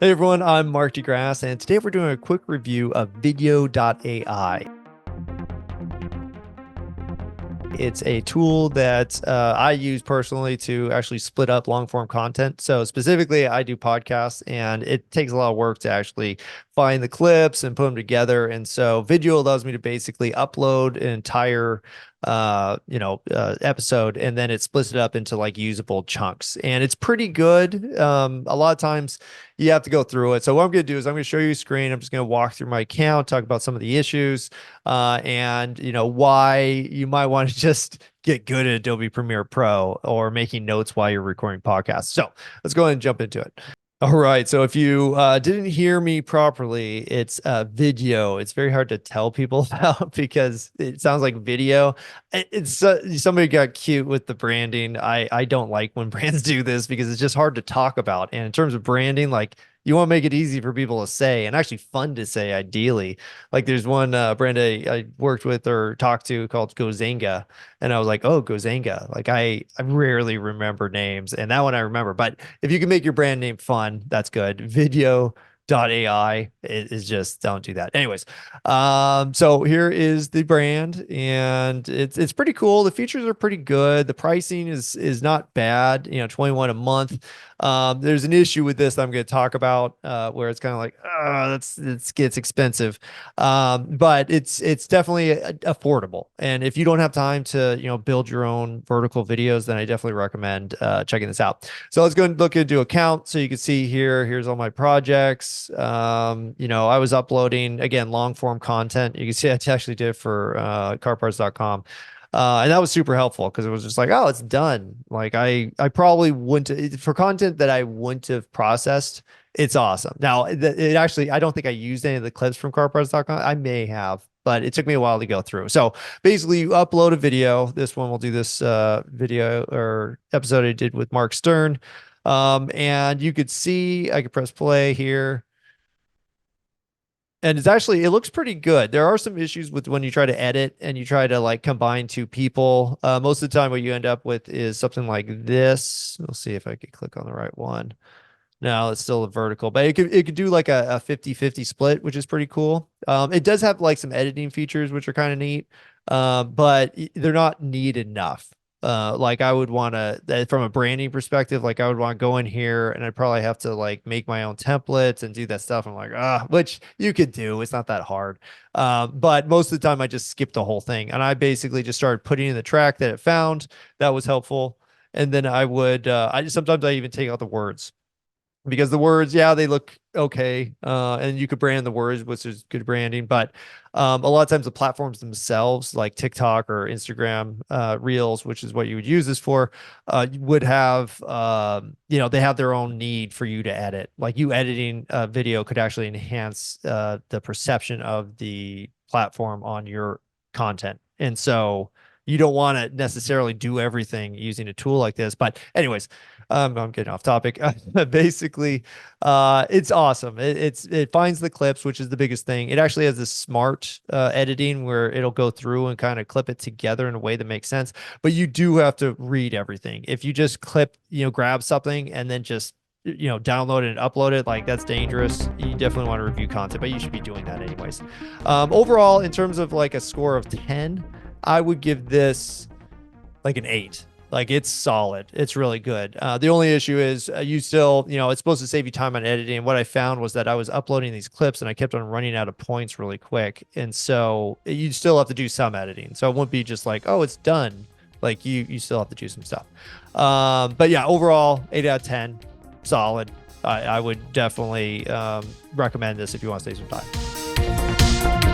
Hey everyone, I'm Mark DeGrasse, and today we're doing a quick review of Vidyo.ai. It's a tool that I use personally to actually split up long form content. So specifically, I do podcasts, and it takes a lot of work to actually find the clips and put them together. And so Vidyo allows me to basically upload an entire episode, and then it splits it up into like usable chunks, and it's pretty good. A lot of times you have to go through it. So what I'm going to do is I'm going to show you a screen. I'm just going to walk through my account, talk about some of the issues, and why you might want to just get good at Adobe Premiere Pro or making notes while you're recording podcasts. So let's go ahead and jump into it. All right. So if you didn't hear me properly, it's video. It's very hard to tell people about because it sounds like video. It's somebody got cute with the branding. I don't like when brands do this because it's just hard to talk about. And in terms of branding, like you want to make it easy for people to say and actually fun to say, ideally. Like there's one brand I worked with or talked to called Gozanga. And I was like, oh, Gozanga. Like I rarely remember names. And that one I remember. But if you can make your brand name fun, that's good. Vidyo.ai is just don't do that. Anyways, so here is the brand, and it's pretty cool. The features are pretty good. The pricing is not bad, 21 a month. There's an issue with this that I'm going to talk about, where it's kind of like, it gets expensive. But it's definitely affordable. And if you don't have time to, build your own vertical videos, then I definitely recommend checking this out. So let's go and look into account. So you can see here's all my projects. I was uploading, again, long form content. You can see I actually did for carparts.com. And that was super helpful because it was just like, oh, it's done. Like I probably wouldn't for content that I wouldn't have processed. It's awesome. Now it actually, I don't think I used any of the clips from carparts.com. I may have, but it took me a while to go through. So basically you upload a video. This one, we'll do this video or episode I did with Mark Stern. And you could see, I could press play here. And it looks pretty good. There are some issues with when you try to edit and you try to like combine two people. Most of the time what you end up with is something like this. We'll see if I could click on the right one. No, it's still a vertical, but it could do like a 50-50 split, which is pretty cool. It does have like some editing features, which are kind of neat. But they're not neat enough. Like I would want to, from a branding perspective, like I would want to go in here and I'd probably have to like make my own templates and do that stuff. I'm like, which you could do. It's not that hard. But most of the time I just skipped the whole thing. And I basically just started putting in the track that it found that was helpful. And then sometimes I even take out the words, because the words, yeah, they look okay. And you could brand the words, which is good branding. But a lot of times the platforms themselves, like TikTok or Instagram Reels, which is what you would use this for, would have, they have their own need for you to edit. Like you editing a video could actually enhance the perception of the platform on your content. And so you don't want to necessarily do everything using a tool like this. But anyways, I'm getting off topic. Basically, it's awesome. It finds the clips, which is the biggest thing. It actually has this smart editing where it'll go through and kind of clip it together in a way that makes sense. But you do have to read everything. If you just grab something and then just download it and upload it, like that's dangerous. You definitely want to review content, but you should be doing that anyways. Overall, in terms of like a score of 10, I would give this like an 8. Like it's solid. It's really good. The only issue is you still, it's supposed to save you time on editing. What I found was that I was uploading these clips and I kept on running out of points really quick. And so you still have to do some editing. So it won't be just like, oh, it's done. Like you still have to do some stuff. But yeah, overall, 8 out of 10, solid. I would definitely recommend this if you want to save some time.